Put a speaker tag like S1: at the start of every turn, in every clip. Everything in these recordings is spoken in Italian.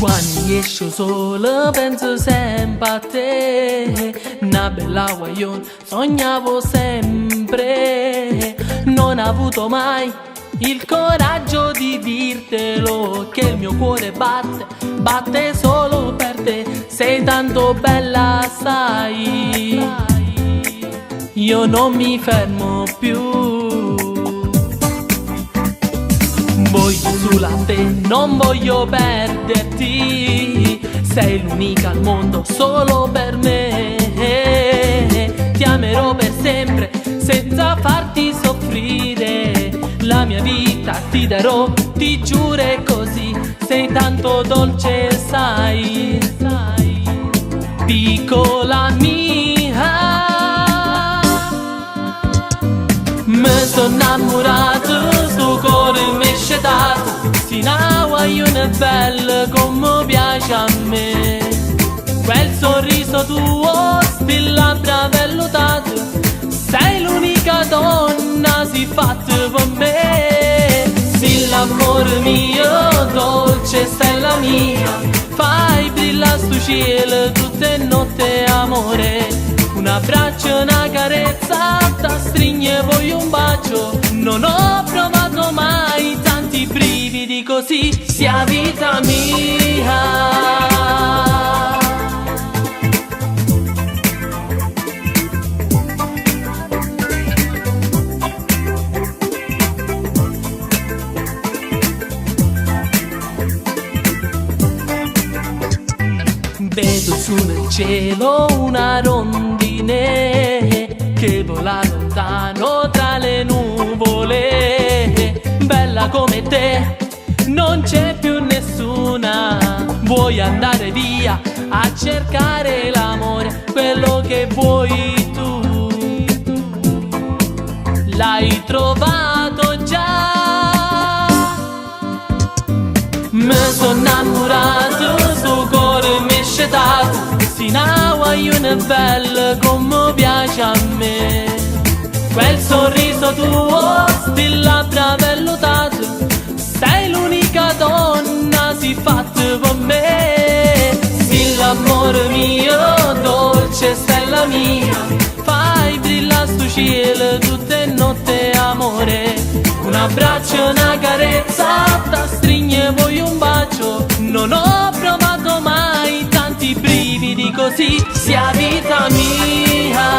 S1: Quando esco solo penso sempre a te, una bella guaglione sognavo sempre. Non ho avuto mai il coraggio di dirtelo, che il mio cuore batte, batte solo per te. Sei tanto bella, sai, io non mi fermo più. Voglio sulla te, non voglio perderti. Sei l'unica al mondo solo per me. Ti amerò per sempre senza farti soffrire. La mia vita ti darò, ti giuro è così. Sei tanto dolce, sai, piccola mia. Mi sono innamorato, sto cuore mi è scedato. Si una bella come piace a me. Quel sorriso tuo, ste labbra vellutate. Sei l'unica donna si fatta per me. Sì, l'amore mio, dolce stella mia, fai brillare sto cielo tutte notte amore. Un abbraccio, una carezza, ti stringe poi un bacio. Non ho provato mai tanti brividi così, sia vita mia. Vedo su nel cielo una rondine che vola lontano tra le nuvole. Bella come te non c'è più nessuna. Vuoi andare via a cercare l'amore, quello che vuoi tu. L'hai trovato già. Mi sono innamorato, sto cuore mi è scedato. Si una bella come piace a me. Quel sorriso tuo, ste labbra vellutate. Sei l'unica donna si fatta per me. Sì, l'amore mio, dolce stella mia, fai brillare sto cielo tutte notte amore. Un abbraccio, una carezza, ti stringe poi un bacio. Non ho provato mai tanti brividi così, sia vita mia.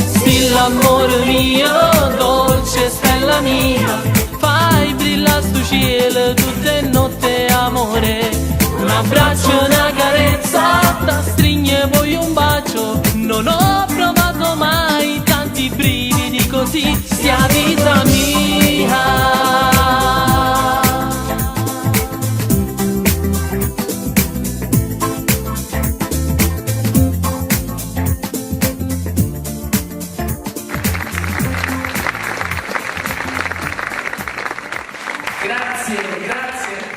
S1: Sì, l'amore mio, dolce stella mia, fai brillare sto cielo tutte notte amore. Un abbraccio, una carezza, ti stringe poi un bacio. Non ho provato mai tanti brividi così, sia vita mia.
S2: Grazie, grazie.